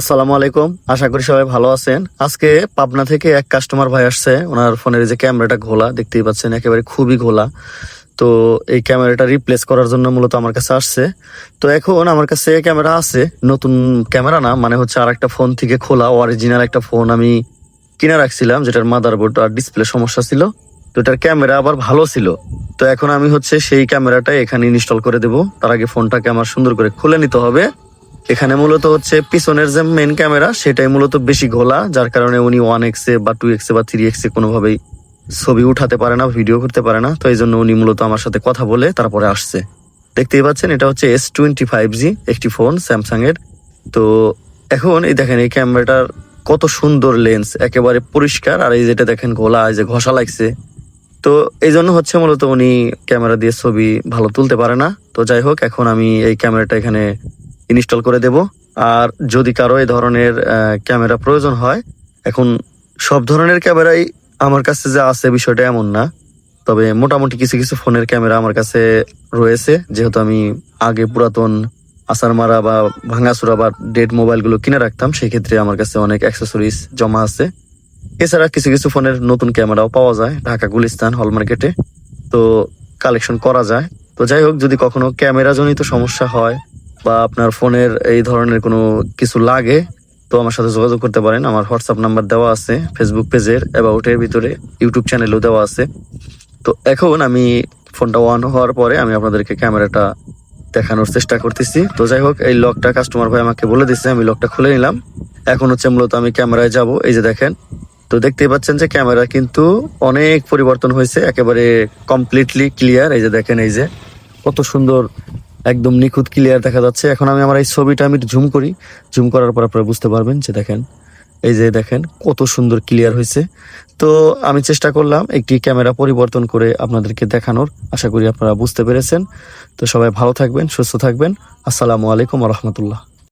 আসসালামু আলাইকুম, আশা করি সবাই ভালো আছেন। আজকে পাবনা থেকে এক কাস্টমার ভাই আসছে, ওনার ফোনের যে ক্যামেরাটা ঘোলা দেখতেই পাচ্ছেন, একেবারে খুবই ঘোলা। তো এই ক্যামেরাটা রিপ্লেস করার জন্য মূলত আমার কাছে আসছে। তো এখন আমার কাছে ক্যামেরা আছে, নতুন ক্যামেরা না, মানে হচ্ছে আর একটা ফোন থেকে খোলা অরিজিনাল একটা ফোন আমি কিনে রাখছিলাম, যেটার মাদারবোর্ড আর ডিসপ্লে সমস্যা ছিল। তো এটার ক্যামেরা আবার ভালো ছিল। তো এখন আমি হচ্ছে সেই ক্যামেরাটা এখানে ইনস্টল করে দেব। তার আগে ফোনটাকে আমার সুন্দর করে খুলে নিতে হবে। এখানে মূলত হচ্ছে পিছনের যে মেন ক্যামেরা সেটাই মূলত বেশি ঘোলা, যার কারণে উনি 1x বা 2x বা 3x কোনোভাবেই ছবি উঠাতে পারে না, ভিডিও করতে পারে না। তো এই জন্য উনি মূলত আমার সাথে কথা বলে তারপরে আসছে। দেখতেই পাচ্ছেন, এটা হচ্ছে S25G একটি ফোন স্যামসাং এর। তো এখন এই দেখেন এই ক্যামেরাটার কত সুন্দর লেন্স, একেবারে পরিষ্কার। আর এই যেটা দেখেন ঘোলা, এই যে ঘষা লাগছে। তো এই জন্য হচ্ছে মূলত উনি ক্যামেরা দিয়ে ছবি ভালো তুলতে পারে না। তো যাই হোক, এখন আমি এই ক্যামেরাটা এখানে ইনস্টল করে দেব। আর যদি কারো এই ধরনের ক্যামেরা প্রয়োজন হয়, এখন সব ধরনের ক্যামেরাই আমার কাছে যা আছে বিষয়টা এমন না, তবে মোটামুটি কিছু কিছু ফোনের ক্যামেরা আমার কাছে রয়েছে। যেহেতু আমি আগে পুরাতন আসার মারা বা ভাঙাচুরা বা ডেড মোবাইলগুলো কিনে রাখতাম, সেই ক্ষেত্রে আমার কাছে অনেক অ্যাক্সেসরিজ জমা আছে। এছাড়া কিছু কিছু ফোনের নতুন ক্যামেরাও পাওয়া যায় ঢাকা গুলিস্তান হল মার্কেটে, তো কালেকশন করা যায়। তো যাই হোক, যদি কখনো ক্যামেরা জনিত সমস্যা হয় বা আপনার ফোনের এই ধরনের কোনো কিছু লাগে, তো আমার সাথে যোগাযোগ করতে পারেন। আমার হোয়াটসঅ্যাপ নাম্বার দেওয়া আছে, ফেসবুক পেজের অ্যাবাউটের ভিতরে, ইউটিউব চ্যানেলও দেওয়া আছে। তো এখন আমি ফোনটা অন হওয়ার পরে আমি আপনাদেরকে ক্যামেরাটা দেখানোর চেষ্টা করতেছি। তো যাই হোক, এই লকটা কাস্টমার ভাই আমাকে বলে দিচ্ছে, আমি লকটা খুলে নিলাম। এখন হচ্ছে মূলত আমি ক্যামেরায় যাব। এই যে দেখেন, তো দেখতেই পাচ্ছেন যে ক্যামেরা কিন্তু অনেক পরিবর্তন হয়েছে, একেবারে কমপ্লিটলি ক্লিয়ার। এই যে দেখেন, এই যে কত সুন্দর, একদম নিখুঁত ক্লিয়ার দেখা যাচ্ছে। এখন আমি আমার এই ছবিটা আমি জুম করি, জুম করার পর আপনারা বুঝতে পারবেন যে দেখেন, এই যে দেখেন কত সুন্দর ক্লিয়ার হয়েছে। তো আমি চেষ্টা করলাম একটি ক্যামেরা পরিবর্তন করে আপনাদেরকে দেখানোর, আশা করি আপনারা বুঝতে পেরেছেন। তো সবাই ভালো থাকবেন, সুস্থ থাকবেন। আসসালামু আলাইকুম রহমতুল্লাহ।